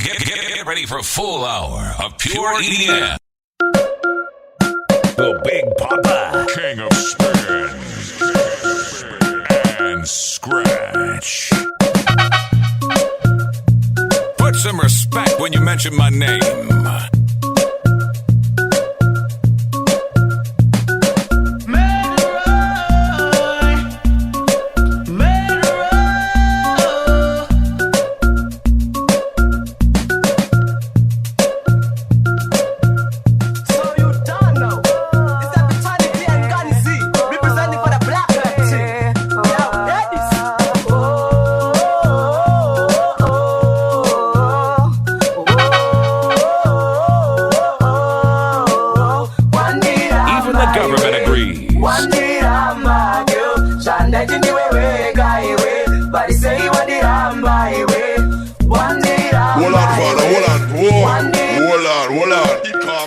Get ready for a full hour of pure EDM. The Big Papa, King of spin and scratch. Put some respect when you mention my name.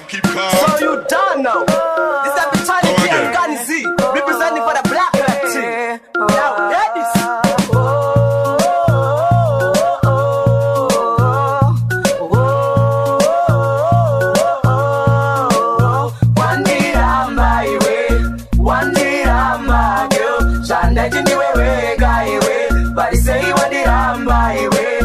Keep calm. So you don't know. This is the Tiny T and Gunny Z, representing for the black team. Now, ladies. One day I'm my way. One day I'm my girl. Shanda Jindi way, guy way. But say one day I'm my way.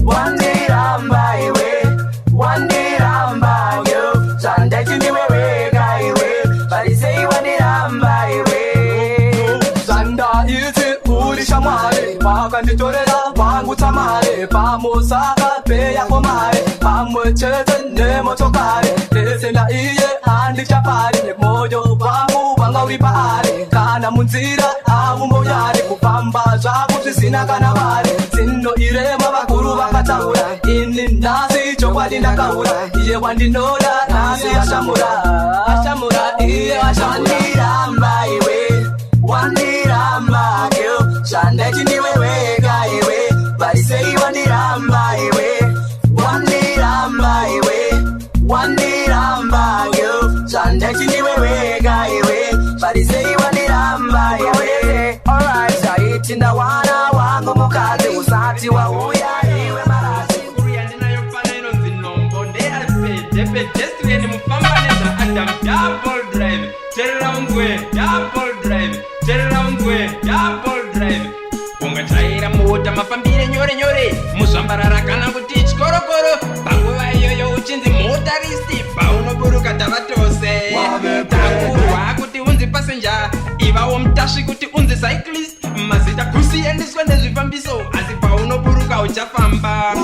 One day I'm my way. One day I'm my girl. Shanda Jindi way, guy way. But say one day I'm my way. Shanda iti uri shamare. Wakandi torera wangu tamare. Pamusaka peya komare. Pamuchete nemo tokare. Lesela iye andi chapare. Moyo wangu wanga uri paare. Kana munzira amu moyare. Kupamba zvaku zvisina kana vare. Zino irema vakuru vakataura. Ini nasi chokwadi ndakaura. Iye wandinoda nasi ashamura. Ashamura iye ashamura my way. Wandira my girl. Shanda Jindi way, guy way. But say wandira my way. Wandira my way. Wandira my girl. Shanda Jindi way, guy way. But say wandira my way. Alright, shaitinda wana wangu mukazi usati wa uya iwe marazi. Kuriandina yopana ino zinombo ndea pedestrian mufambaneza Adam double drive. Turn around way, double drive. Turn around way, double drive. Ungachaira mota mafambire nyore nyore. Muzvambarara kana kuti chikorokoro. Panguva iyoyo uchinzi motaristi. Paunoburuka tavatose. Takurwa kuti unzi passenger. Ivawo mutashi kuti unzi cyclist. Mazita kusiyendeswa nezvifambiso. Asi paunoburuka uchafamba.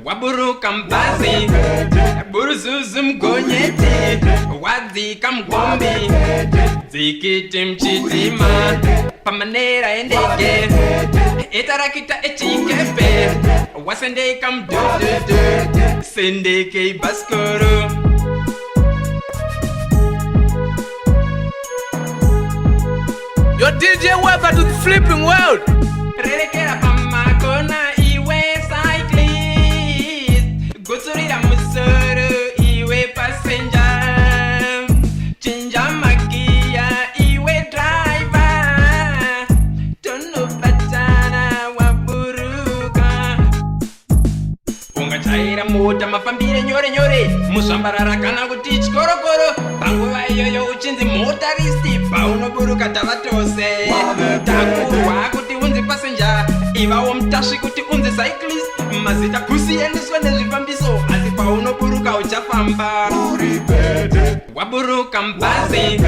Waburuka mbazi. Buruzuzu mgonyeti. Wadzika mgombi. Dzikiti mchitima. Pamanera endege. Etarakita echikepe. Wasendeka mdududu. Sendeke ibaskoro. Your DJ welcome to the flipping world. Rerekera pamakona iwe cyclist. Gutsurira musoro iwe passenger. Chinja magia iwe driver. Tono patana waburuka. Ungachaira mota mafambire nyore nyore. Muzvambarara kana kuti chikorokoro. Panguva iyoyo uchinzi motaristi. Paunoburuka tavatose. Takurwa kuti unzi passenger. Ivawo mutashi kuti unzi cyclist. Mazita kusiyendeswa nezvifambiso. Asi paunoburuka uchafamba. Waburuka mbazi.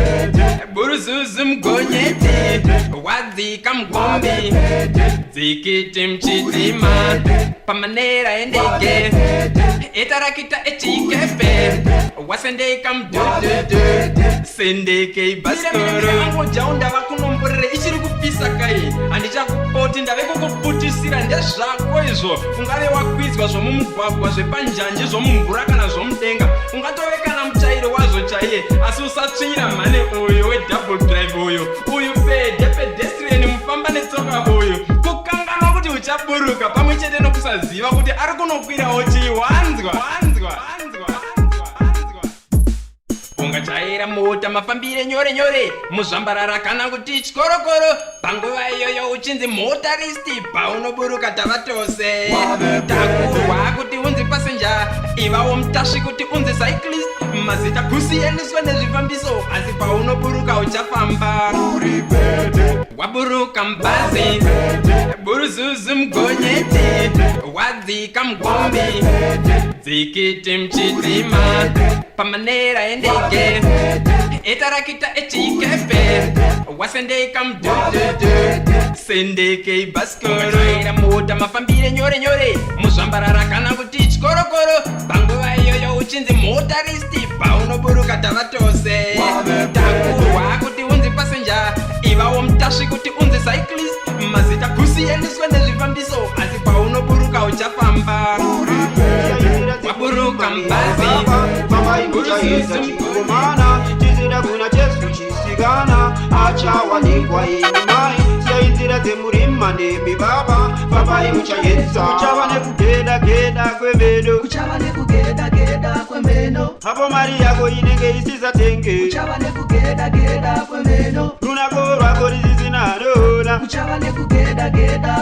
Buruzuzu mgonyeti. Wadzika mgombi. Dzikiti mchitima. Pamanera endege. Etarakita echikepe. Wasendeka mdududu. Sendeke ibaskoro. Angojawo ndava kunomborere ichiri kupisa kai. Handichakupoti ndave kukuputisira ndezvako izvo. Ungave wakwizwa zvomumugwagwa zvepanjanje zvomumvura kana zvomudenga. Ungatove kana muchairi wazvo chaiye. Asi usatsvinyira mhane uyu wedouble drive uyu. Uyu pedestrian mufamba netsoka uyu. Kukanganwa kuti uchaburuka pamwe chete nokusaziva kuti ari kunokwirawo chii. Wanzwa. Ungachaira mota mafambire nyore nyore. Muzvambarara kana kuti chikorokoro. Panguva iyoyo uchinzi motaristi. Paunoburuka tavatose. Takurwa kuti ivawo mtashi kuti unzi cyclist mazita kusiyaniswa nezvifambiso asi paunoburuka uchafamba waburuka mbazi buruzuzu mgonyeti wadzika mgombi dzikiti mchidzima pamanera endege etarakita echikepe wasendeka mdududu sendeke ibhasikoro ira mota mafambire nyore nyore muzvambarara kana kuti chikorokoro panguva iyoyo uchinzi motaristi paunoburuka tavatose takurwa kuti unzi pasenja ivawo mtashi kuti unzi cyclist mazita kusiyaniswa nezvifambiso asi paunoburuka uchafamba waburuka mbazi chizira kuna Jesu chisigana achawanikwa inyumai siyainzira dzemurima nemi baba papai muchayedza kuchava nekugeda kwemeno hapo mari yako inenge isizatenge kuchava nekugeda kwemeno runako rwako risisina rona kuchava nekugeda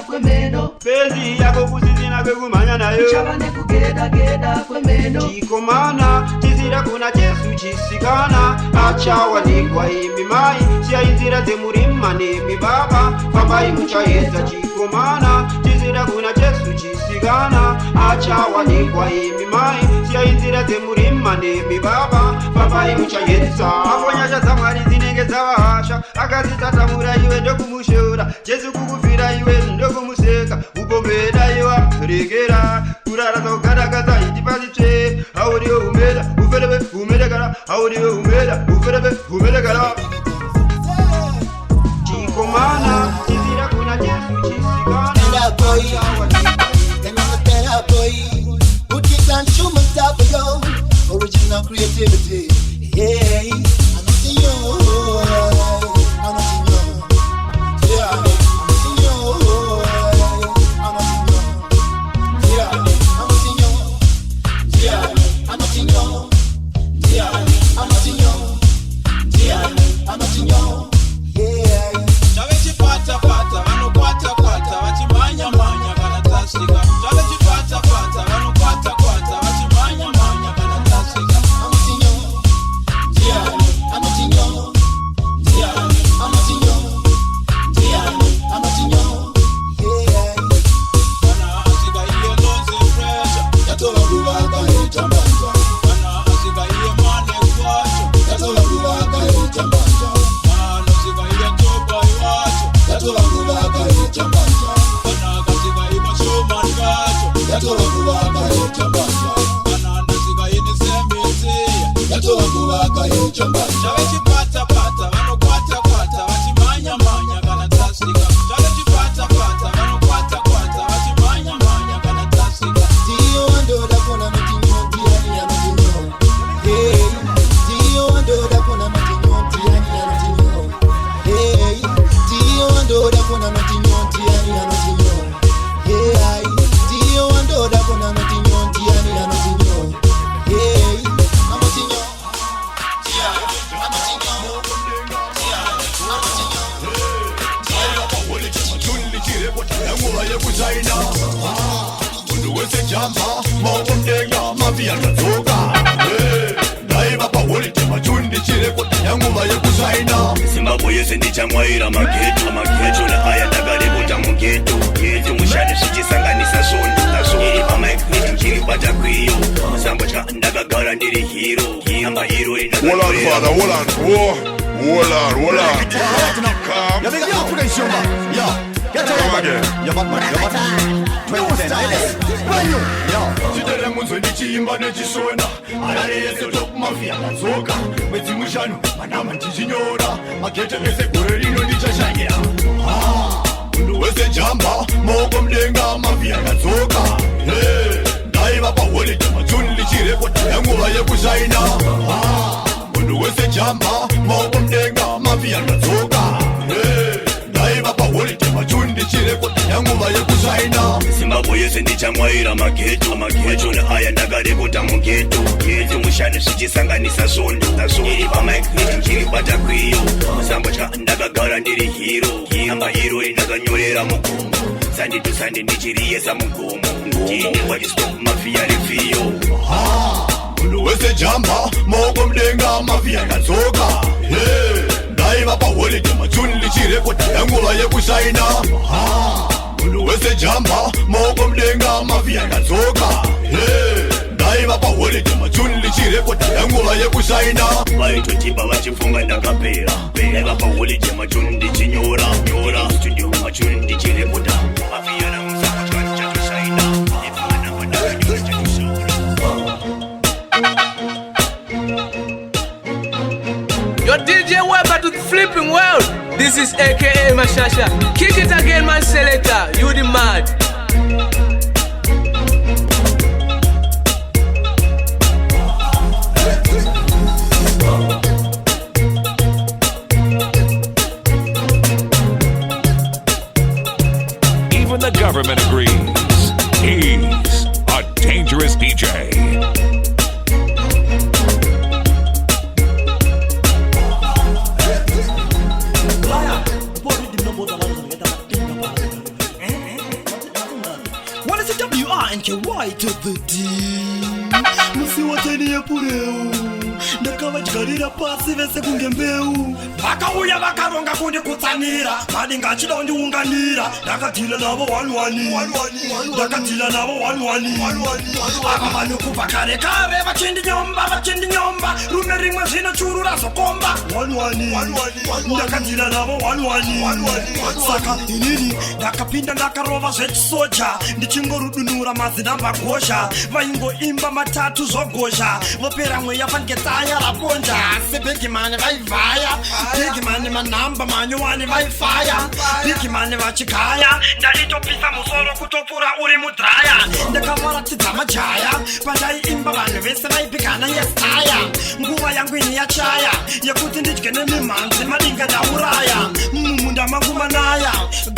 kwemeno pezi yako kusisina kwekumhanya nayo kuchava nekugeda kwemeno chikomana chizira kuna Jesu chisikana achawanikwa imi mai siyainzira dzemurima nemi baba fambai muchayedza chikomana chizira kuna Jesu chisikana achawanikwa imi mai siyainzira dzemurima nemi baba fambai muchayedza apo nyasha dzamwari dzinenge dzavahasha akazitatamura iwe ndokumushora Jesu kukufira iwe ndokumuseka ugombeda iwa regera kurara zogadagaza itipazitsve hauriwe umeda ufereve umedekara hauriwe umeda ufereve umedekara chikomana chizira kuna Jesu chisikana original creativity, yeah. I'm not Sunday to Sunday, Nigeria, some go. What is stop mafia, the feel. jamba mokomdenga mafia kazoka ndaiva paholiday majuni chirekota yanguva yekusaina munhu wese jamba mokomdenga mafia kazoka ndaiva paholiday majuni chirekota yanguva yekusaina vaitotipa vachifunga ndakapera ndaiva paholiday majuni ndichinyora studio majuni ndichirekota mafia namusakutwani chatosaina ifana madakanyora chatosaura. Your DJ welcome to the flipping world. This is AKA Mashasha. Kick it again, man selector. You the mad. Even the government agrees. He's a dangerous DJ. What is it WRNKY to the D? Musiwateni ya pureu ndakavadyarira pasi vese kunge mbeu vakauya vakaronga kundikutsanira madinga achida kundiunganira ndakadhila navo 1-1 ndakadhila navo 1-1 ava vanhu kubva kare kare vachindinyomba rume rimwe zvino churu razokomba 1-1 ndakadhila navo 1-1 saka inini ndakapinda ndakarova zvechisoja ndichingorudunura mazinamba gozha vaingoimba matatu zvogozha vopera mweya fangetaya raponja asi bigimani vaivhaya bigimani manhamba manyuwani vaifaya bigimani vachigaya ndaitopisa musoro kutopura uri mudhaya ndakavaratidza majaya pandaiimba vanhu vese vaipigana yesaya nguva yangu ini yachaya yekuti ndidye nemimhanzi madinga ndauraya mumunda mangu manaya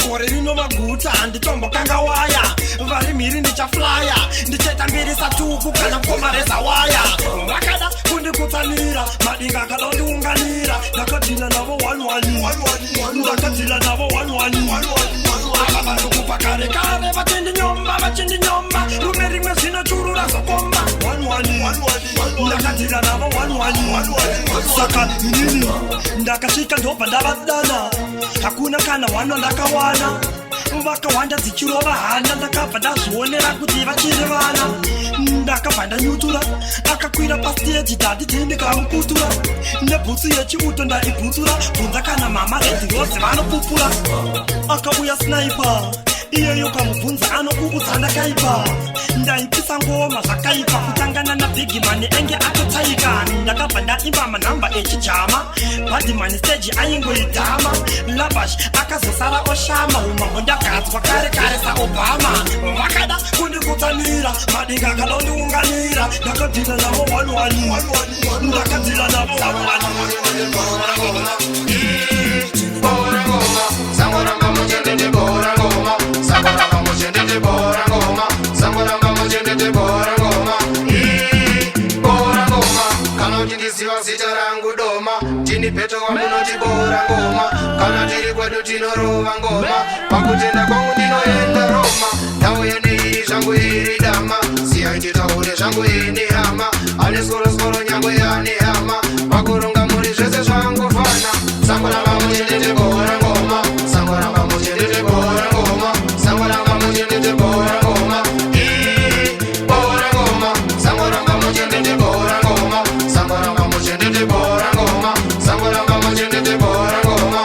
gore rinova guta handitombokanga waya vari mhiri ndichaflaya ndichaita mbiri satuku kana komareza waya vakada kundikutsanira madinga akada kundiunganira ndakadhila navo 1-1 ndakadhila navo 1-1 ava vanhu kubva kare kare vachindinyomba rume rimwe zvino churu razokomba 1-1 ndakadhila navo 1-1 saka inini ndakasvika ndobva ndavadana hakuna kana wano ndakawana vakawanda dzichirova handa ndakabva ndazvionera kuti vachiri vana ndakabva ndanyutura akakwira pasteji daditendekamukutura nebhutsu yechiuto ndaibhutsura bvunza kana mama redhirozi vanopupura akauya snaipa iyeyo kamubvunza anokuudza ndakaipa ndaipisa ngoma zvakaipa kutangana nabhigimani enge atotsaika ndakabva ndaimba manhamba echijama bhadhimani steji aingoidhama labash akazosara oshama umambo ndagadzwa kare kare saobhama vakada kundikutsanira madinga akada kundiunganira ndakadhila navo 1-1 ndakadhila navo 1-1 zita rangu doma tini peto wamunoti bora ngoma kana tiri kwedu tinorova ngoma pakutenda kwangu ndinoenda Roma ndauya nei zvangu iri dama siyaititaure zvangu ini hama ane sorosoro nyangu yani hama pakuronga muri zvese zvangu fana sangoramba muchendete bora ngoma sangoramba muchendete bora ngoma sangoramba muchendete bora ngoma bora ngoma sangoramba muchendete bora ngoma sangoramba muchendete bora ngoma sangoramba muchendete bora ngoma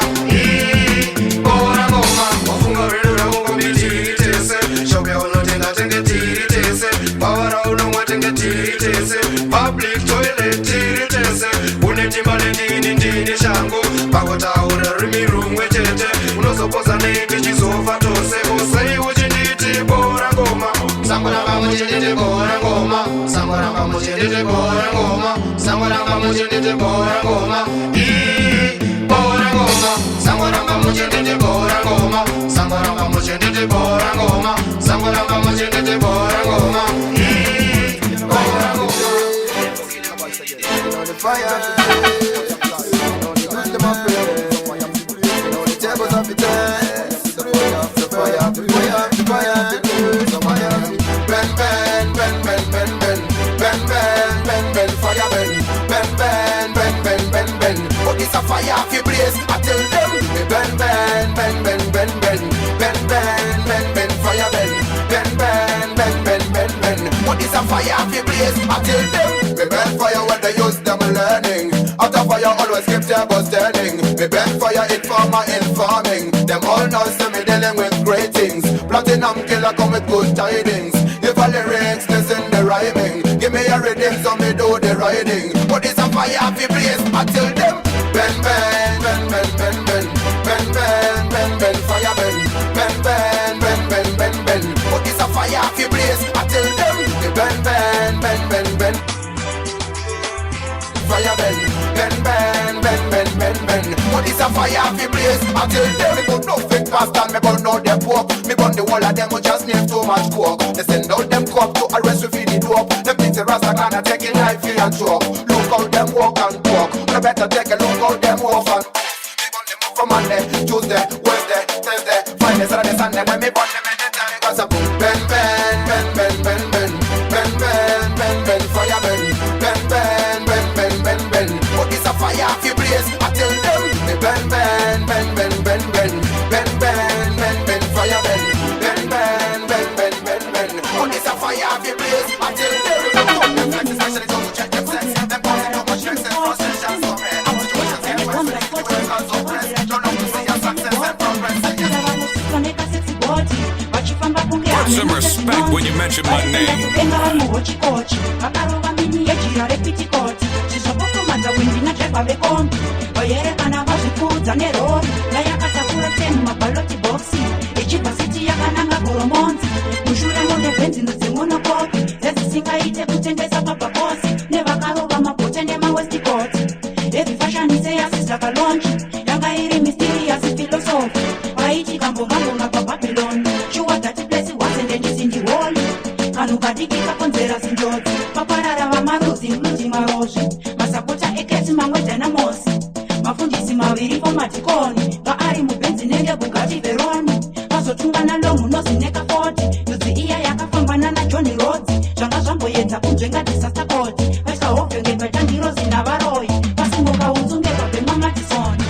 bora ngoma wafunga rero rangu mbiti tese shobe unotenga tenge tiri tese bawara unomwa tenge tiri tese public toilet tiri tese unetimba ndini shangu pakotaura rimi rumwe chete unozopoza neiti chizofa tose kosei uchinditi bora ngoma sangoramba muchendete bora ngoma sangoramba muchendete bora ngoma sangoramba muchendete bora ngoma bora ngoma sangoramba muchendete bora ngoma sangoramba muchendete bora ngoma sangoramba muchendete bora ngoma bora ngoma fire. fire fi blaze. I tell them, me bend, bend, bend, bend, bend, bend, bend, bend, bend, bend, fire bend, bend, bend, bend, bend, bend, bend. What is a fire fi blaze? I tell them, me bend fire when they use them learning. Out of fire always keep tables turning. Me bend fire informer informing. Them all know see me dealing with great things. Platinum killer come with good tidings. If a lyrics listen the rhyming, give me a rhythm so me do the riding. What is a fire fi blaze? I tell them, bend, bend, bend, bend, bend, bend, bend, bend, bend, bend, fire bend, bend, bend, bend, bend, bend, bend. What is a fire fi blaze? I tell them, bend, bend, bend, bend, bend, fire bend, bend, bend, bend, bend, bend, bend. What is a fire fi blaze? I tell them, me put no fake past and me burn out them pork. Me burn the whole of them who just need too much coke. They send out them cop to arrest we feed it up. Them think the Rasta gonna take it life free and choke. Look how them walk and talk. You better take a look how them walk and me burn them up from Monday, Tuesday, Wednesday, Thursday, Friday, Saturday, Sunday. When me burn them anytime me cause I boom. Bend, bend, bend, bend, bend, bend, bend, bend, bend, bend, fire bend, bend, bend, bend, bend, bend, bend. What is a fire fi blaze? I tell them, me bend, bend, bend, bend, bend, bend, bend, bend, bend, bend, fire bend, bend, bend, bend, bend, bend, bend. What is a fire fi blaze? I tell them, them flex especially don't check them sex. Them causing too much stress and frustration so bad. Situations get worse, the way it comes so press. Don't know to see your success and progress. Put some respect when you mention my name. mafundisi maviri fomatikoni vaari mubenzi nenge bugati veroni vazotungana longu nozineka 40 yudzi iya yakafambana najohni roads zvanga zvamboedza kunzvenga disastakoti vaisahofenge vatandirozi navaroi vasimboka unzungeva vemamadisoni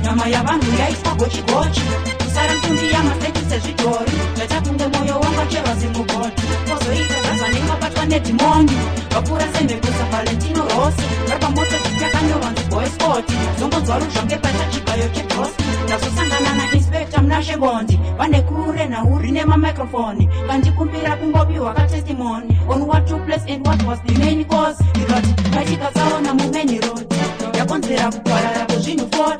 nyama yavanhu yaiswa gochigochi kusara ntumbi yamaseki sezvidhori zvatakunge mwoyo wangacherwa semugoti kozoita zvazvanengabatwa nedhimoni vapfuura semhekusa valentino rosi vari pamoto titakanyorwa nziboispoti zongonzwa ruzvange pachachigayo chebrosi ndazosangana nainspekta munashebondi vane kure nauri nemamicrofoni kandikumbira kungopiwa katestimony on what took place and what was the main cause iroti vaitikatsaona mumeni road yakonzera kuparara kwezvinhu 40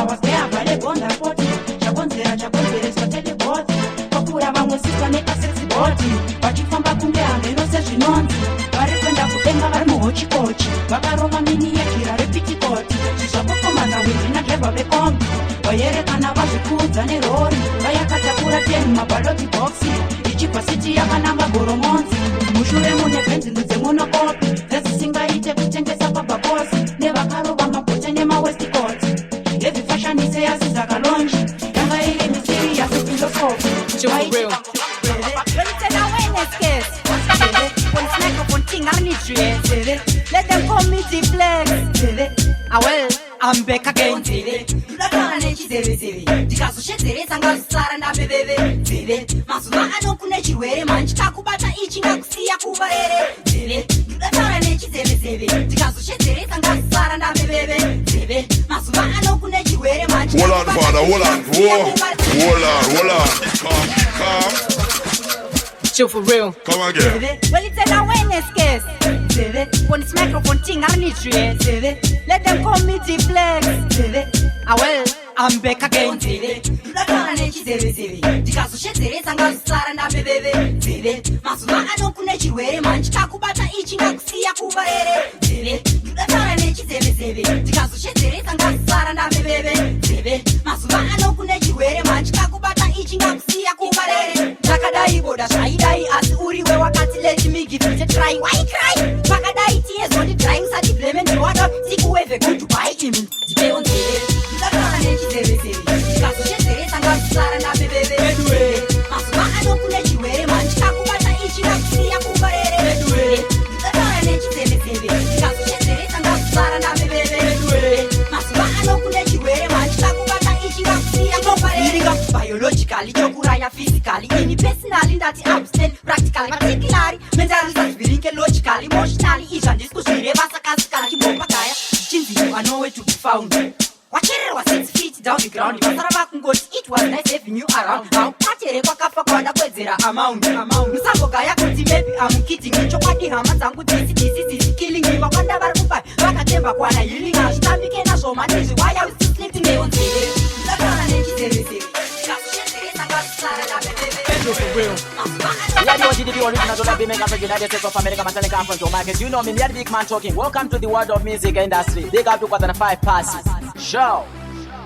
avasdeabalegonda 40 chakonzereswa teleboti kwapfuura vamwe siswa nekasexiboti vachifamba kunge hambeno sezvinonzi vari kuenda kudenga vari muhochikochi vakaroma mini yegira repitikoti zvizvakufomadza windi nadreva vekombi vayerekana vazvikudza nerori vayakatakura 10 mabaloti boxi ichibva siti yakananga goromonzi mushure mune benzini dzemonokopi dzesisingaite kutengesa pabhabosi nevakarova mabhote nemawestikoti hevi fashanise yasizakalonji yanga iri misiriyasi filosofi let them call me D-Flex. Well, I'm back again. Ndakana nechizevezeve ndikazoshedzeresa ngazvisara ndabebeve mazuva ano kune chirwere manje takubata ichi ngakusiya kuvarere ndakana nechizevezeve ndikazoshedzeresa ngazvisara ndabebeve mazuva ano kune chirwere manje hold on father hold on calm chill for real. Come again. Well, it's an awareness case. When it's microphone thing, I need you. Let them call me D-Flex. Well, I'm back again. Ndakana nechizevezeve ndikazoshedzeresa ngazvisara ndabebeve mazuva ano kune chirwere manje takubata ichi ngakusiya kuvarere ndakana nechizevezeve ndikazoshedzeresa ngazvisara ndabebeve mazuva ano kune chirwere manje takubata ichi ngakusiya kuvarere takadai boda zvaidai asi uriwe wakati let me give it a try why cry pakadai tiyezwa ndidrai usati blame ndiwada sikuweve good bye imi ndipewo nzeve ndakana nechizevezeve ndikazoshedzeresa ngazvisara ndabebeve mazuva ano kune chirwere manje takubata ichi ngakusiya kuvarere ndakana nechizevezeve ndikazoshedzeresa ngazvisara ndabebeve mazuva thinking logically, emotionally. Isha ndisikuzvireva sakasikana chimopagaya. Chinzi you are nowhere to be found. Wachererwa 6 feet down the ground. Vasara vakungoti it was nice having you around. Haupatere kwakafa kwada kwedzera amount. Musangogaya kuti maybe I'm kidding. Chokwadi hama dzangu this killing me. Vakanda vari kupai vakatemba kwana healing. Hazvitambike nazvo manizvi. Why are we still sleeping there on TV? Ndakana nechizeveseve. Yeah, the OGDB original to the make up United States of America, man telling come from Joe Marcus. You know me, the big man talking. Welcome to the world of music industry. Big up to 5 passes. Show.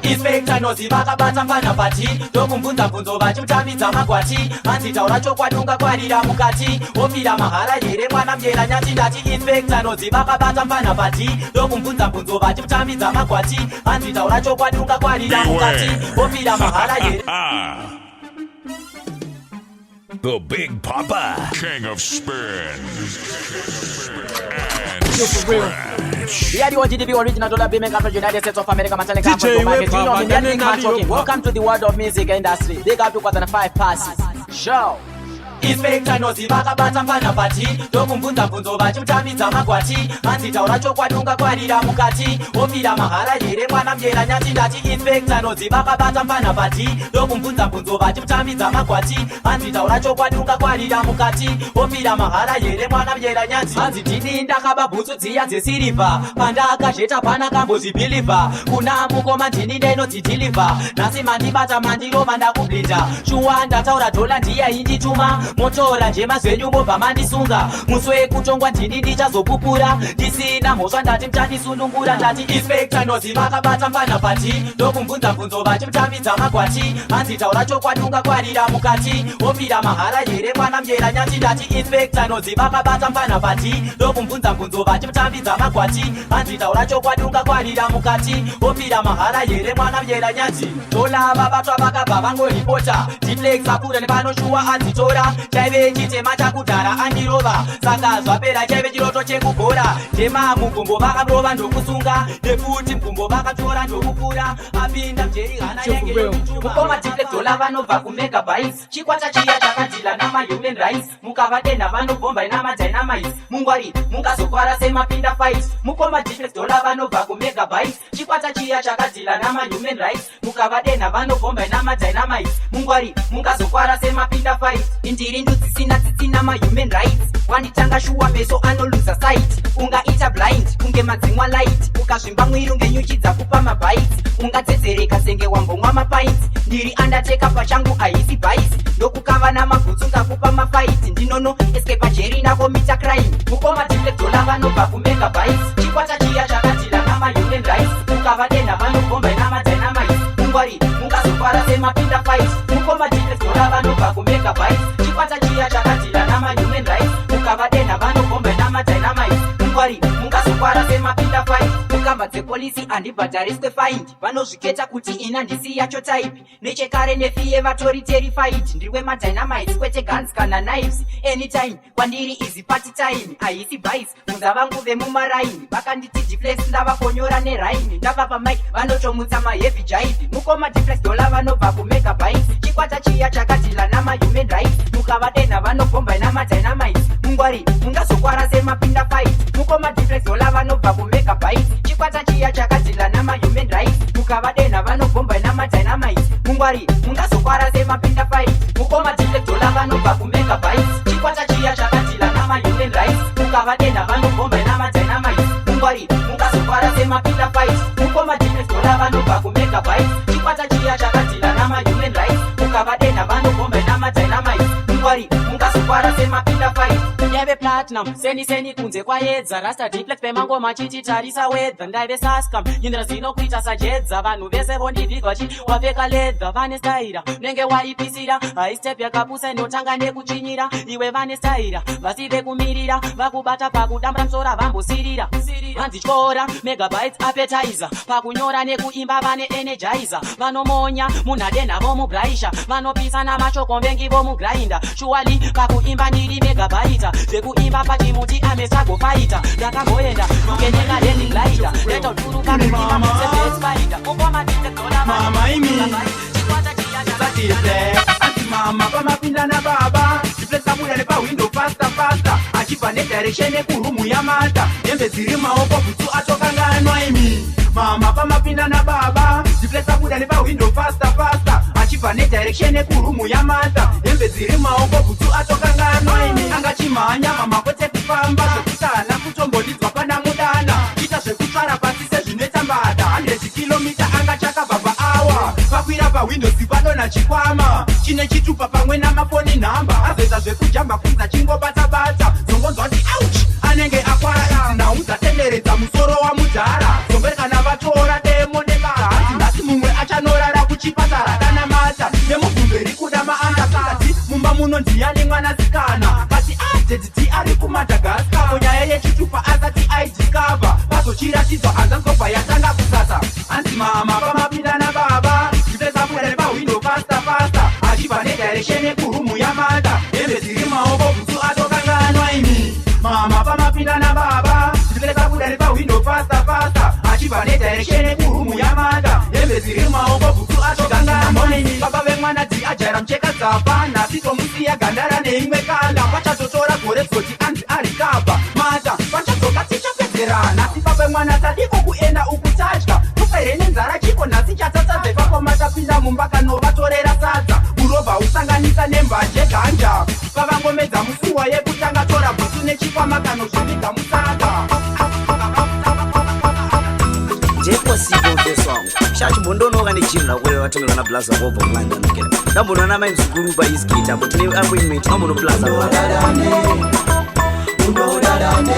Inspector nozi vakabata mfana pati ndokumbunza bvunzo vachimutambidza magwati manzitaura chokwadunga kwarira mukati ofira mahara here mwana mjera nyati ndati Inspector nozi vakabata mfana pati ndokumbunza bvunzo vachimutambidza magwati manzitaura chokwadunga kwarira mukati ofira mahara here. The Big Papa, King of Spin and Scratch. Yeah, the OGDB original to the make up United States of America, man telling come from Joe Marcus. You know me, the big man talking. Welcome to the world of music industry. Big up to 5 passes. Show. Inspector nozi vakabata mfana pati ndokumbunza bvunzo vachimutambidza magwati manzitaura chokwadunga kwarira mukati ofira mahara here mwana mjera nyati ndati Inspector nozi vakabata mfana pati ndokumbunza bvunzo vachimutambidza magwati manzitaura chokwadunga kwarira mukati ofira mahara here mwana mjera nyati manzi ndini ndakaba bhutsu dziya dzesirivha pandakazveta pana kambozvibhilivha kuna mukoma ndini ndenodzidhilivha nhasi mandibata mandirova ndakublinda shuwa ndataura dhola ndiya indituma motora njema zvenyu mobva mandisunga musi wekutongwa ndini ndichazopupura ndisina mhosva ndati muchandisunungura ndati Inspector nozi vakabata mfana pati ndokumbunza bvunzo vachimutambidza magwati manzitaura chokwadunga kwarira mukati ofira mahara here mwana mjera nyati ndati Inspector nozi vakabata mfana pati ndokumbunza bvunzo vachimutambidza magwati manzitaura chokwadunga kwarira mukati ofira mahara here mwana mjera nyati tola vabatwa vakabva vangoripota Diplex akura nepanoshuwa adzitora chaive chitema chakudhara andirova saka zvapera chaive chiroto chekugora tema mugumbo vakarova ndokusunga nekuti mugumbo vakatora ndokupura apinda mjeri hana yenge mukoma Diplex dola vanobva kumegabytes chikwata chiya chakadhila namahuman rights mukavadenha vanobhomba namadynamites mungwari mungazokwara semapinda fight mukoma Diplex dola vanobva kumegabytes chikwata chiya chakadhila namahuman rights mukavadenha vanobhomba namadynamites mungwari mungazokwara semapinda fight indiri ndudzisina tsitsina mahuman rights wanditanga shuwa meso anoluza sight ungaita blind kunge madzimwa light ukazvimba mwiri unge nyuchi dzakupa mabites ungadzedzereka senge wambomwa mapints ndiri andateka pachangu haisi bhaisi ndokukava namabhutsu ngakupa mafight ndinono escape jeri nakomita crime mukoma Diplex dola vanobva kumegabytes chikwata chiya chakadhila namahuman rights ukavadenha vanobhomba namadynamites mungwari mungazokwara semapinda fight mukoma Diplex dola vanobva kumegabytes chikwata chiya chakadhila namahuman rights ukavadenha vanobhomba namadynamites mungwari mungazokwara semapinda fight mukamba dzepolisi handibhadhariswe find vanozviketa kuti ina ndisi yacho type nechekare nefiye vatori terrified ndiriwe madynamites kwete guns kana knives anytime kwandiri izi party time haisi bhais munza vangu vemumaraini vakanditi Diplex ndavakonyora neraini ndabva pamike vanotomutsa maheavy jive mukoma Diplex dola vanobva kumegabytes chikwata chiya chakadhila namahuman rights mukavadenha vanobhomba namadynamites mungwari mungazokwara semapinda fight mukoma Diplex dola vanobva kumegabytes chikwata chiya chakadhila namahuman rights mukavadenha vanobhomba namadynamites mungwari mungazokwara semapinda fight mukoma Diplex dola vanobva kumegabytes chikwata chiya chakadhila namahuman rights mukavadenha vanobhomba namadynamites mungwari mungazokwara semapinda fight mukoma Diplex dola vanobva kumegabytes chikwata chiya chakadhila namahuman rights mukavadenha vanobhomba namadynamites mungwari mungazokwara semapinda fight ndaive platinum seni kunze kwaedza rasta Diplex pemangoma chichitarisa wedha ndaive saskam indira zinokuita sajedza vanhu vese vondivhigwa chi wapfeka ledha vane staira unenge waipisira haistep yakapusa inotanga nekuchinyira iwe vane staira vasive kumirira vakubata pakudambura musora vambosirira vanzityora megabytes appetizer pakunyora nekuimba vane energizer vanomonya munhadenhavo mubraisha vanopisa namachokomvengi vomugrinda shuwali pakuimba ndiri megabyte zvekuimba pachimuti amesagofaita ndakangoenda ndokenyenga rendiglida ndetoturuka kuimba musebetspaida ukoma Diplex dola mama imi mama pamapinda na baba Ziflesa buda nepa window faster faster. Achipa ne direction ekurumu ya mata. Yembe ziri maoko butu atokanganwa imi. Mama pa mapinda na baba. Ziflesa buda nepa window faster faster. Achipa ne direction ekurumu ya mata. Yembe ziri maoko butu atokanganwa imi. Angachimanya mama kwete kufamba. Zokutana kutombolizwa pana mudana. Kita zvekutsvara pasi sezvinetambada 100 km angachaka baba awa. Pakwira pa windows padona chikwama. Chine chitupa pamwe namafoni namba. Azeza zvekujamba kunza chingobata-bata. Zongonzwa kuti ouch anenge akwara. Naudza tenderedza musoro wa mudhara. Zomberekana vatora demo nebara. Ndati mumwe achanorara kuchipatara kana mata. Nemubvumberi kuda maanga kati. Mumba muno ndiani mwanasikana. Kati adediti ari kuMadagascar. Munyaya yechitupa asati aidiscover. Pazochiratidzwa anzanzobva yatanga kusasa. Anzi mama pamapinda na baba. Ziflesa buda nepa window faster faster. Achipa ne direction ekurumu ya mata. Yembe ziri maoko butu atokanganwa imi. Mama pamapinda na baba. Ziflesa buda nepa window faster faster. Achipa ne direction ekurumu ya mata. Yembe ziri maoko butu atokanganwa imi. Baba vemwana dzi ajaira mcheka dzapa. Nasi tomusiya gandara neimwe kala. Pachatotora gore zoti anzi ari kapa. Mata pachazoka tichapedzerana. Nasi baba vemwana tadiko kuenda ukutadya. Tupere nenzara chiko nasi chatsatsadze papo matapinda mumba kanovatorera sadza. Urobha usanganisa nembanje ganja. Pavangomedza musuwa yekutanga tora bhutu nechikwama kanozviviga musaga. Jepo sipo peswangu shachi mbondonoka nechimla kule watumira na plaza bobo mlanda nokela ndambono na main zukuru ba iskita but ne appointment ndambono plaza wadadane undodadane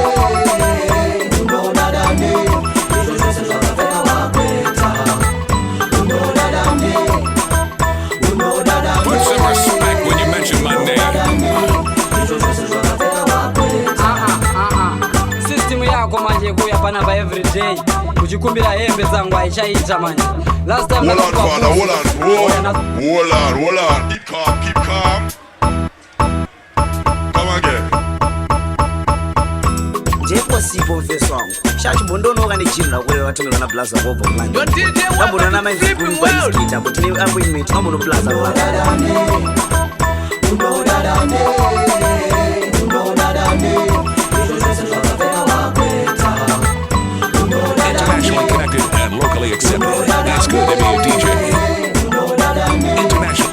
Put some respect when you mention my name. System yako manje kuya pana ba every day. Kujikumbira hembe zangu aichaita manje. Last time hold on, father, hold on. Keep calm. Come again. Jepo sipo peswangu shachi mbondonoka nechimla kule watumira na plaza bobo mlanda ndambono na main zukuru ba iskita but ne appointment ndambono plaza wadadane undodadane Internationally connected and locally accepted. That's good to be a DJ. International.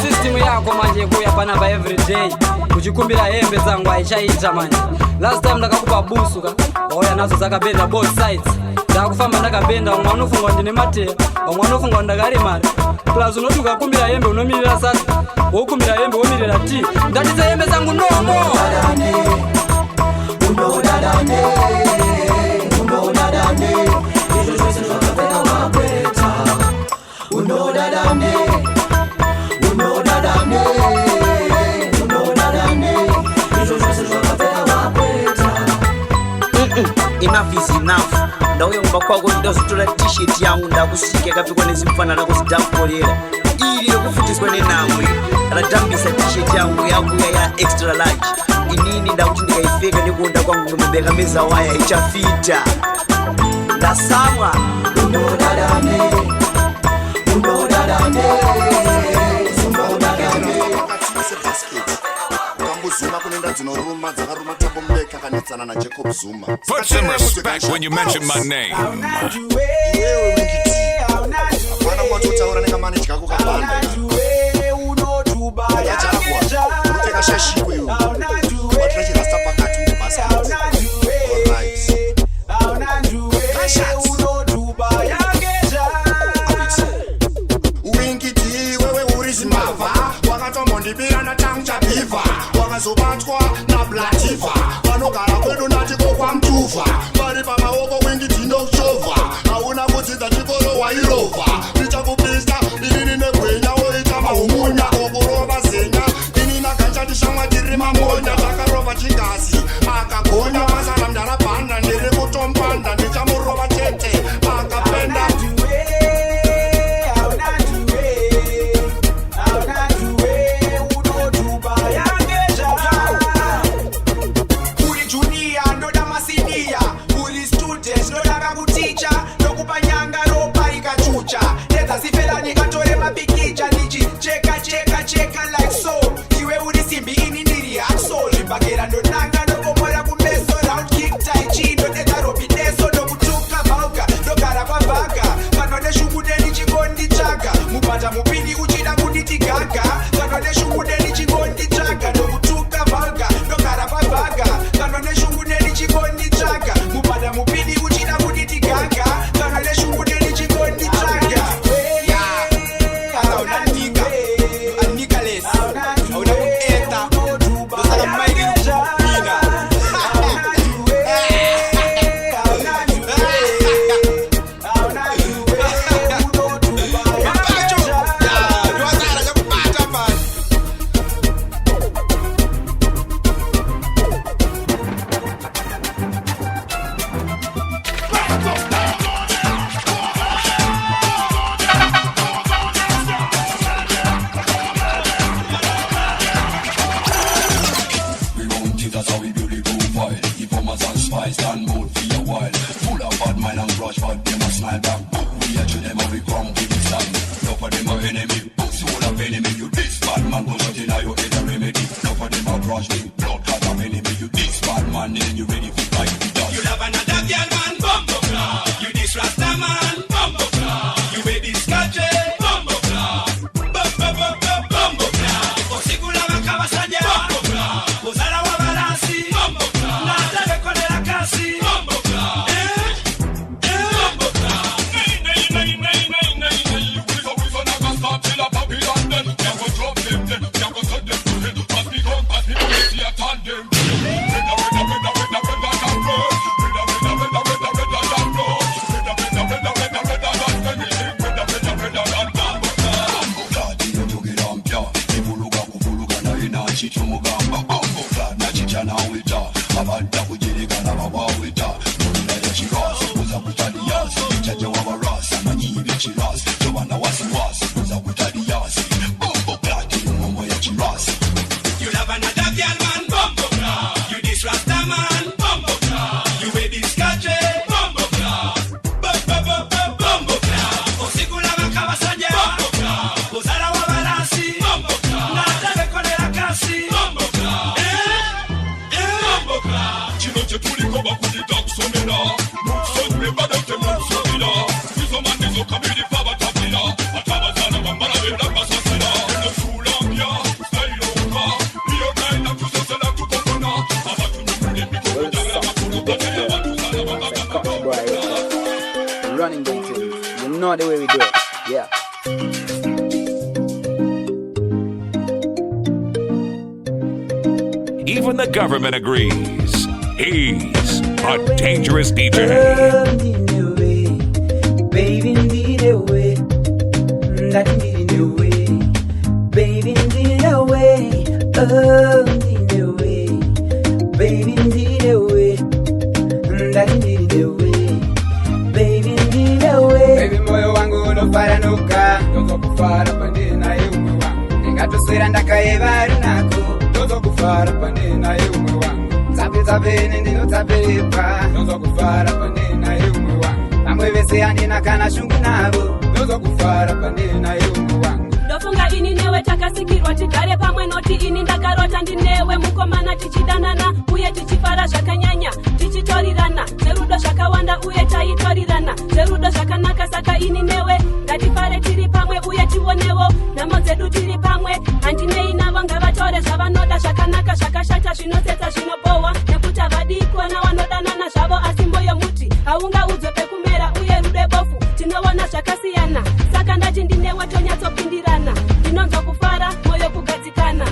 System yako manje kuya pana ba every day. Kujikumbira hembe zangu aichaita manje. Last time ndakakupa busu ka. Oya nazo zakabenda both sides. Ndakufamba ndakabenda umwana ufunga ndine mate. Umwana ufunga ndakari mari. Plus unoti ukakumbira hembe unomirira sasa. Wokumbira hembe womirira ti. Ndatiza hembe zangu nomo. Undodadane enough is enough. Ndauya kumba kwako ndazitola t-shirt yangu ndakusika kapikwa nezimfana nako zidamfolera ili yokufutiswa nenamwe alatambisa t-shirt yangu yakuya ya extra large inini ndakuti ndikaifeka nekuonda kwangu ngemubeka meza waya ichafita ndasamwa undodadane Put some respect when you mention my name. Wakazobatwa na blativa vanogara kwedu natiko kwa mtuva vari pamaoko wingi tinochova hauna kudzidza chikoro wairova ndichakupisa inini negwenya woita mahumunya okurova zenya ini naganja ndishamwa tiri mamonya takarova chingasi akagonya masara mndarabhanda ndiri kutombanda ndichamurova tete akapenda Sifela ni atore mapikicha nichi cheka cheka nice and mood for a while. Full of bad mind and rush, but them a smile back. We are to them and we come with the sun. No for them are enemy, soul of enemy. You this bad man go shut in your head a remedy. No for them are rush, me blood clot of enemy. You this bad man, then you ready for fight with us. You love another girl man, bumbo club. You this rasta man, bumbo club. You wear this scotch, bumbo club. Bumbo club. Osigula makawasaja, bumbo club. Ozara wa balasi, bumbo club. Nata rekode la kasi, bumbo club. Bumbo club. Chichumugamba, bumbo club, na chichana wita. Abanda kujirika na wawita. Muna ya chirasi, uza kutaliasi. Chaja wa barasi, manyibi chirasi. Jomana wasi wasi, uza kutaliasi. Bumbo club, tilumomo ya chirasi. You love another girl man, bumbo club. You this rasta man, bumbo club. You wear this scotch, bumbo club. Bumbo club. Osigula makawasaja, bumbo club. Ozara wa balasi, bumbo club. Nata rekode la kasi, bumbo club. Bumbo club. Chino chetuli koba kujita kusomera. Musonwe badate musomera. Izo mandizo kabiri faba tapira. Ataba sana bambara venda basasera. Eno sulambia, style oka. Iyo kaina kusosela kutokona. Abatu nyumune pito kujala makuru patea. Abatu sana bambara. Running them things. You know the way we do it. Yeah. Even the government agrees. He's a dangerous DJ. Baby, need a way. That need a way. Baby, need a way. Oh, need a way. Baby, need a way. That need a way. Baby, need a way. Baby, moyo wangu unofaranuka. Tozo kufara pandina yumu wangu. Ningatoswera ndakaeva runako. Tozo kufara pandina yumu wangu. Zape ndinotapelipa. Tozo kufara pandina yumu wangu. Amwe vese andina kana shungu nabo. Tozo kufara pandina yumu wangu. Ndofunga ini newe takasikirwa tigare pamwe noti ini ndakarota ndinewe mukomana tichidanana uye tichifara zvakanyanya tichitorirana zerudo zvakawanda uye taitorirana zerudo zvakanaka saka ini newe ngatifare tiri pamwe uye tionewo nhamo dzedu tiri pamwe handinei navo ngavatore zvavanoda zvakanaka zvakashata zvinosetsa zvinobohwa nekuti havadikona vanodanana zvavo asi mboyo muti haungaudzwe pekumera uye rude bofu tinoona zvakasiyana saka ndati ndinewe tonyatsopindirana ndinonzwa kufara mwoyo kugadzikana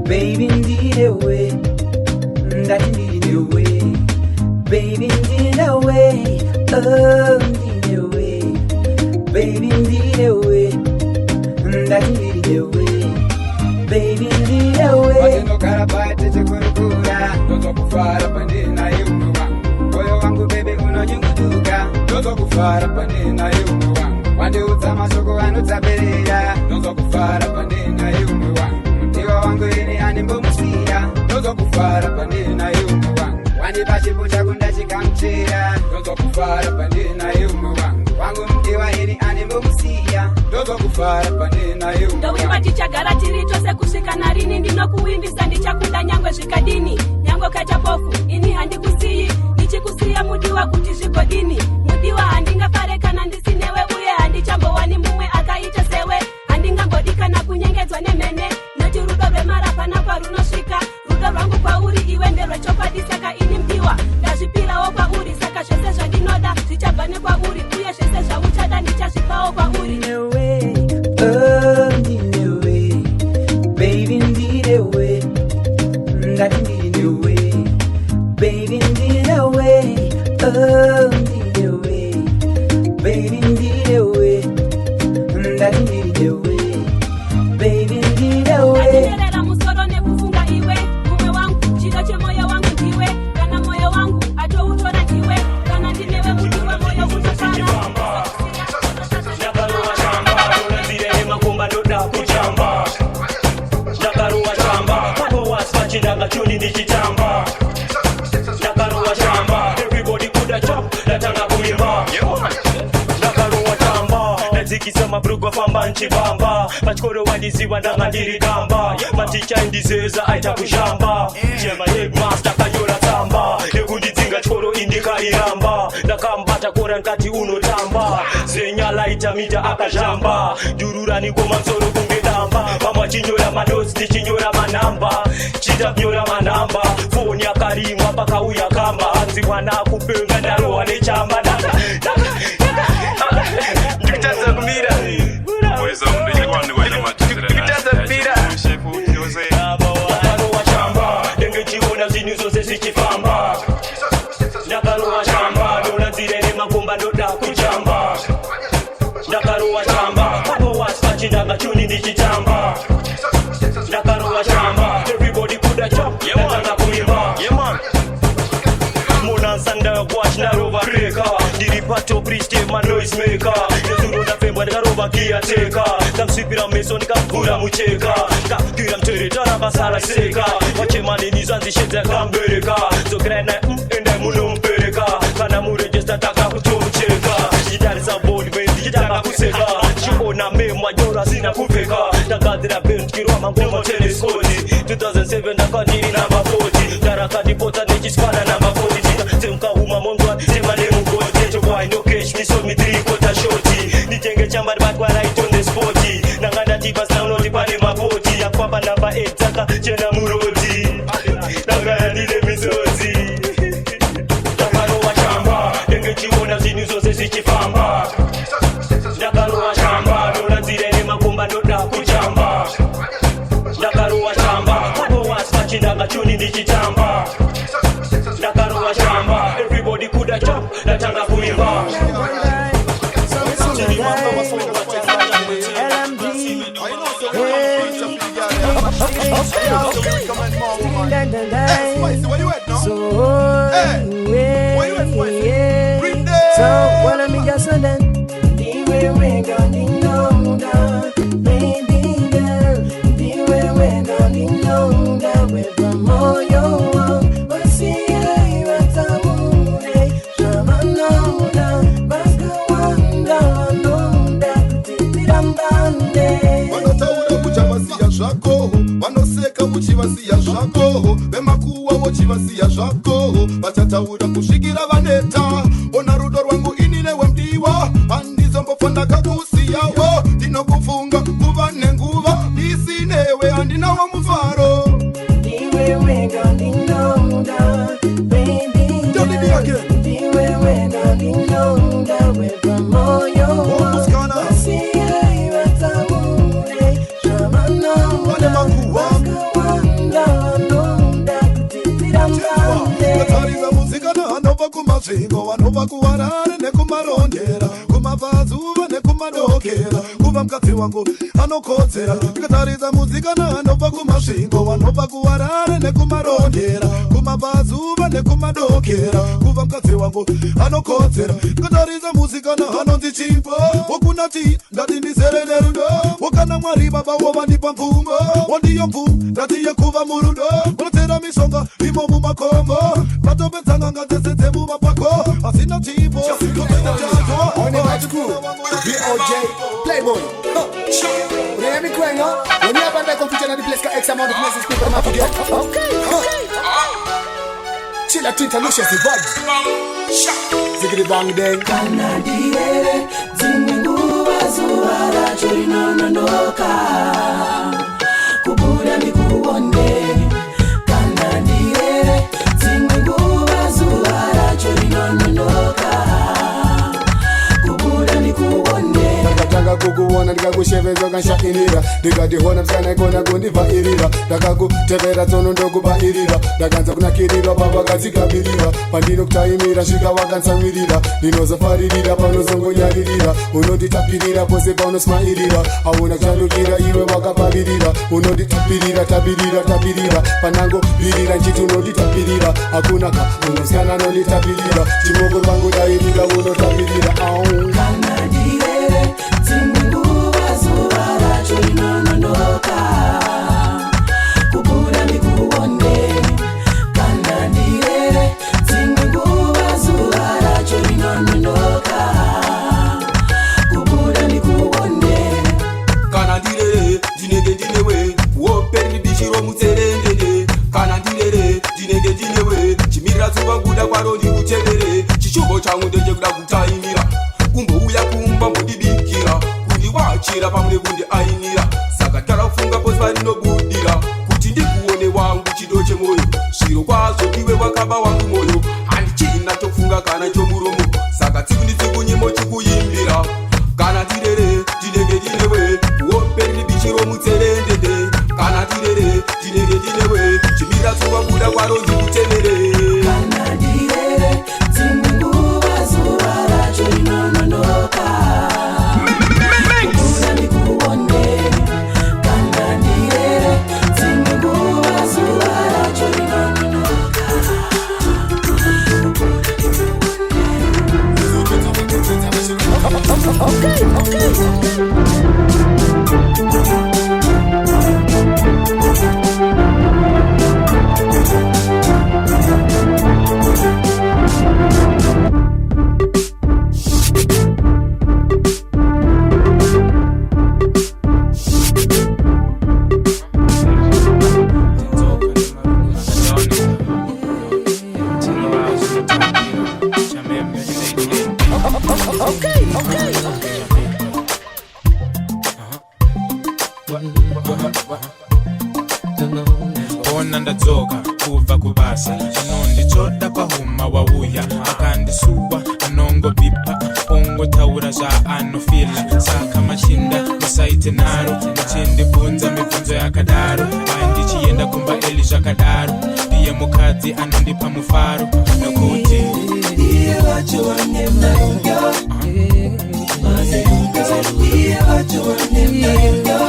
Baby, need a way. That need a way. Baby, need a way. Oh, need a way. Baby, need a way. That need a way. Baby, need a way. Watendo karabate chikurukura. Tozo kufara pandina yumu wangu. Moyo wangu baby unonyunguduka. Tozo kufara pandina yumu wangu. Wande utama soko anutapelea. Tozo kufara pandina yumu wangu. Mtiwa wangu ini animbo musiya. Tozo kufara pandina yumu wangu. Wande pachipu chakunda chikamchira. Tozo kufara pandina yumu wangu. Wangu mtiwa ini animbo musiya. Tozo kufara pandina yumu wangu. Ndokuva tichagara tiri tose kusvika narini ndinokuimbisa ndichakunda nyangwe zvikadini nyangwe kaita pofu ini handikusiyi ndichikusiya mudiwa kuti zvigodini mudiwa handingafarekana ndisinewe uye handichambowani mumwe akaita sewe handingangodikana kunyengedzwa nemhene noti rudo rwemarapana kwarunosvika rudo rwangu kwauri iwe nderwechokwadi saka ini mdiwa ndazvipirawo kwauri saka zvese zvandinoda zvichabva nekwauri uye zvese zvauchada ndichazvipawo kwauri Oh, need a way. Baby, need a way. That need a way. Baby, need a way. Oh, need a way. ndakadzikisa mabruku famba nchibamba pachikoro wandiziwa ndanga ndiri gamba maticha indizeza aita kushamba chema headmaster kanyora tsamba ekundidzinga chikoro indikairamba ndakambata kora nkati unotamba zenyala itamita akazhamba dururani komansoro kunge damba pamwe chinyora manosi tichinyora manamba chita kunyora manamba foni yakarimwa pakauya kamba hanzi mwana kupenga ndarowa nechamba ndikutadza kumira ndakarowa chamba denge chiona zvinhu zvose zvichifamba ndakarowa chamba ndonadzire nemakomba ndoda kuchamba ndakarowa chamba apowasipachindanga chuni ndichitamba ndakarowa chamba everybody kuda chop ndatanga kuimba monansandakwach ndarova kreka ndiri patopristem noise maker nezuro ndapfembwa ndikarova kiyateka ndakusvipira meso ndikavhura mucheka ndakakira muteretana basa raseka vachemaneni zvanzishedza kambereka dzokerai naye endai munomupereka kana murejesta takakutomucheka ndichitarisa bodi be ndichitanga kuseka chiona memwa nyora zina kupfeka ndagadzira bendikirwa mangoma teneskoti 2007 ndakandiri namba 40 ndarakandipota nechiswana namba 40 temukahuma monzwa tema nemugoti techokwa no cash misomi 3/4 shoti nditenge chamba ndibatwa right on the spot nanga ndatipa saunoti pane mapoti yakupamba namba 8 dzakachena muroti ndanga ndine misodzi ndakarowa chamba denge chiona zvinhu zvose zvichifamba ndakarowa chamba ndonadzire nemakomba ndoda kuchamba ndakarowa chamba apowasipachindanga chuni ndichitamba ndakarowa chamba everybody kuda chop ndatanga kuimba So when I meet you so then the way we're going down, baby girl, the way we're going down, we're from all your own. But see I want to move it, Shamana, Baska Wanda, Titirambande. Wanataura kuchavasiya zvako, vanoseka muchivasiya zvako, vemakuwa vochivasiya zvako, vachataura kusvikira vaneta. Ona rudo rwangu ini newe mdiwa, handizombofa ndakakusiyawo, ndinokufunga kuva nenguva, ndisinewe handinawo mufaro. Ndiwe wega ndinonda, baby girl, ndiwe wega ndinonda, wega moyo wangu, wasiye watamune, shamana waka wanda nonda, kutitirambande. Katariza muzika na hanova kumasvingo, vanova kuwarare nekumarondera, kumabvazuva nekumadokera, kuva mukadzi wangu anokodzera. Tikataridza muzika na hanova kumasvingo, vanova kuwarare nekumarondera, kumabvazuva nekumadokera, kuva mukadzi wangu anokodzera. Tikataridza muzika na hanonzi chipo, wokunati ndati ndizere nerudo, wokana mwari baba wovandipa mvumo, wandiyo mvumo ndatiye kuva murudo, unotera mishonga imo mumakombo, vatopedzanga ngadzese dzemumapako, asina chipo BOJ, Playboy. You hear me crying, huh? When you have a back on feature, the place got X amount of places people don't have to get. Okay. Chilla Tinta Lucius the vibe. Ziggity bang dang. Kanadiere, zinguwa zuwara chori nonondoka. Kubura mikuone. Kanadiere, zinguwa zuwara chori nonondoka. Kubura mikuone. Ndakatanga kukuona ndikakushevedzwa kanshakinira, ndikatihona msana ikona kundivhairira, ndakakutevera tsono ndokubairira, ndakanza kunakirirwa pavakatsikabirira, pandinokutaimira svika vakansamwirira, ndinozofaririra panozongonyadidira, unonditapirira pose paunosmairira, hauna kuchandukira iwe wakapavirira, unonditapirira tapirira tapirira, panangovirira nchiti unonditapirira, hakuna ka unoskana nonditapirira, chimoko pangu dairika unotapirira. Kanadiere, zinguwa zuwara chori nonondoka. Kubura mikuone. Kanadiere, zinguwa zuwara chori nonondoka. Kubura mikuone. kuchera pamwe kunde ainira saka tara kufunga pose parinobudira kuti ndikuone wangu chido chemoyo zviro kwazvo ndiwe wakaba wangu moyo handichina chokufunga kana chomuromo saka tsiku nditsiku nyimo chikuimbira kana tirere tinenge tinewe uoperi bichiro mutserendende kana tirere tinenge tinewe chimira tsuva buda kwaronzi kutemere kana tirere dzimunguva zuva racho rinononoka kubuda ndikuone kana tirere dzimunguva zuva racho rinononoka Bona ndadzoka kuva kubasa anondichoda pahuma wauya akandisuwa anongobipa ongotaura zvaanofila saka mashinda musaite naro muchindibvunza mibvunzo yakadaro ndichienda kumba eli zvakadaro ndiye mukadzi anondipa mufaro nokuti iye vacho vane maringa iye vacho vane maringa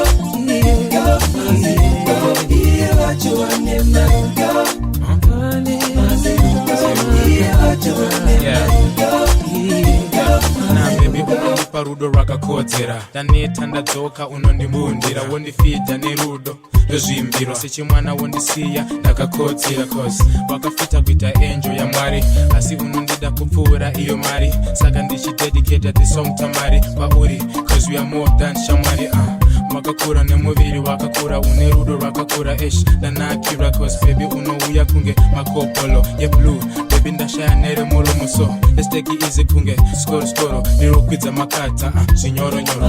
iye vacho vane maringa iye vacho vane maringa na baby unondipa rudo rwakakodzera ndaneta ndadzoka unondimbundira wondifidha nerudo rwezvimbiro sechimwana wondisiya ndakakodzera cause wakafita kuita angel yamwari asi unondida kupfuura iyo mari saka ndichidedicata the song tamari pauri cause we are more than shamwari wakakura nemuviri wakakura une rudo rwakakura esh danakira cause baby unouya kunge makopolo yeblue baby ndashaya neremuromo so let's take it easy kunge skoro ndirokwidza makata zvinyoronyoro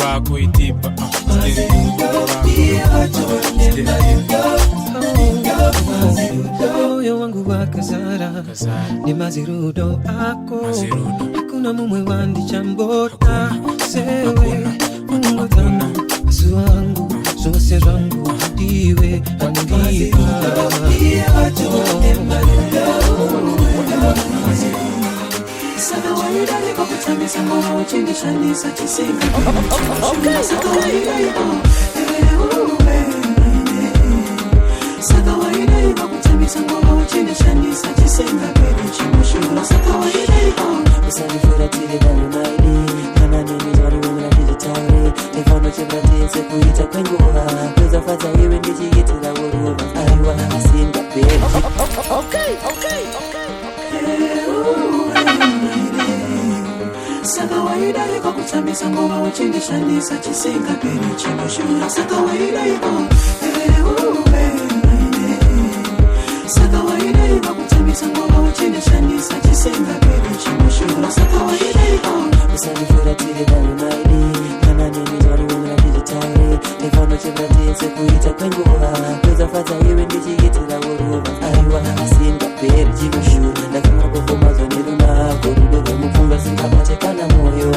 rako itipa moyo wangu wakazara ni mazirudo ako hakuna mumwe wandichambota sewe ungotana asu wangu zose rangu ndiwe andipa Saka waida liko kutamisa mwa uchindi shanisa chisinga Saka waida liko Saka waida liko kutamisa mwa uchindi shanisa chisinga Pedi chimushura Saka waida liko Usanifura tiri dali maidi Kana nini zwari wengina digitali Tefono chembatise kuita kwenguha Kweza fata iwe ndichigiti la uruva Aiwa asinga pedi Okay Saka waida liko kutamisa mwa uchindi shanisa chisinga Pedi chimushura Saka waida liko Saka waida liko kutamisa mwa uchindi shanisa chisinga Pedi chimushura Saka waida liko Usanifura tiri dali maidi Kana nini zwari wengina digitali Tefono chembatise kuita kwenguha Kweza fata iwe ndichigiti la uruva Aiwa asinga pedi chimushura Ndakama kufumazo niruna Korudo rwemupunga singapatekana moyo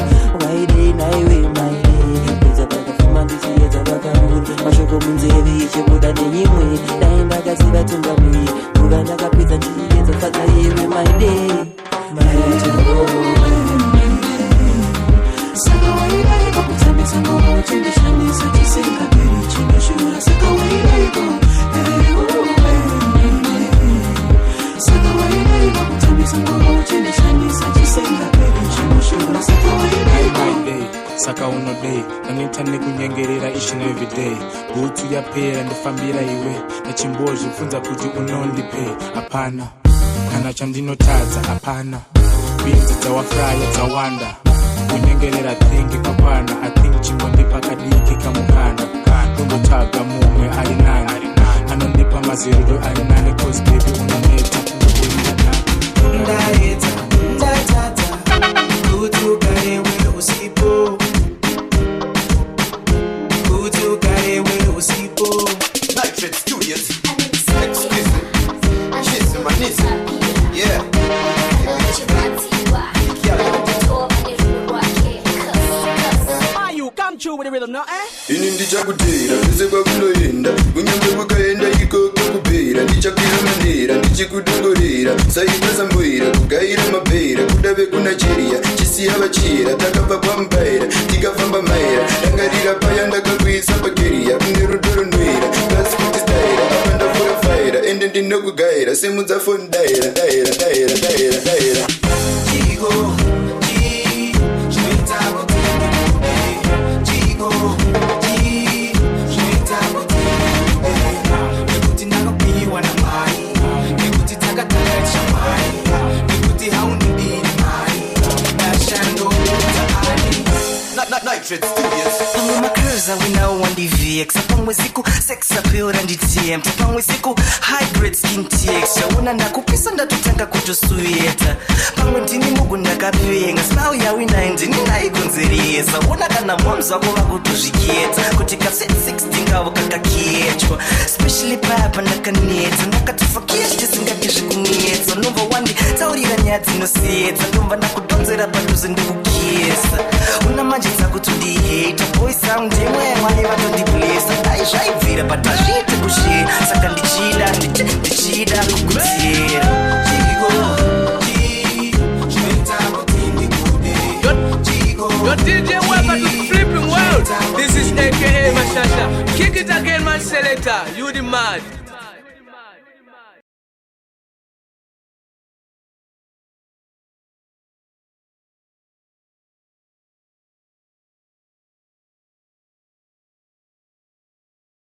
Waidi naiwe maidi Kweza pakafuma ndichiyedza pakamuri Mashoko munzevi ichibuda nenyimwe Daenda kaziva tungamwi Kuva ndakapedza ndichiyedza fata iwe maidi Saka waida liko kutamisa mwa uchindi shanisa chisinga Pedi chimushura Saka waida liko Saka waida liko kutamisa mwa uchindi shanisa chisinga Pedi chimushura Saka waida liko saka uno day nanita nekunyengerera each and every day butsu yapera ndifambira iwe nachimbozi kufunza kuti unondipay hapana kana chandinotadza hapana binzi dzawafraya dzawanda kunyengerera thingi kapana I think chikondipa kadiki kamukana kundotaga mumwe ari nani anondipa mazirudo ari nani cause baby unoneta ndaita ndatata kuti ugare wewe usipo kuti ugare wewe usipo Nitrate Studios. Excuse me. She's my niece. Yeah. You come true with the rhythm now, eh? Ini ndichakutera kwese kwakunoenda kunyange kwakaenda ikoko kupera ndichakwira mandera ndichikudongorera saitasamboira kugaira mabhera kudave kuna cheria chisiya vachira takabva kwambaira tikafamba maira dangarira paya ndakakuisa pakeria kune rudo runwira pasi kuti staira apa ndafura faira ende ndinokugaira semudzafoni daira daira daira daira daira Chico, Nitrate Studios. pamwe makruza winawo wandivx pamwe siku sex appeal nditm pamwe siku high grade skin tx yaona ndakupisa ndatotanga kutosuyeta pamwe ndini mugu ndakapenga smile yawinayi ndini naikonzeresa ona kana moms wako vakutozviketa kuti ka 16 ngavo kakakechwa especially papa ndakanetsa ndakatofakira tisingati zvikunetsa nomva wandi taurira nyaya dzinosiyedza ndomva ndakudonzera padhuze ndikukesa una manje dzakutondiheta boy sound imwe mwari vatondiblesa dai zvaibvira patazviite kushera saka ndichida kukudzera Your DJ Weber to the flipping world. This is AKA Mashasha. Kick it again, man selector. You the man.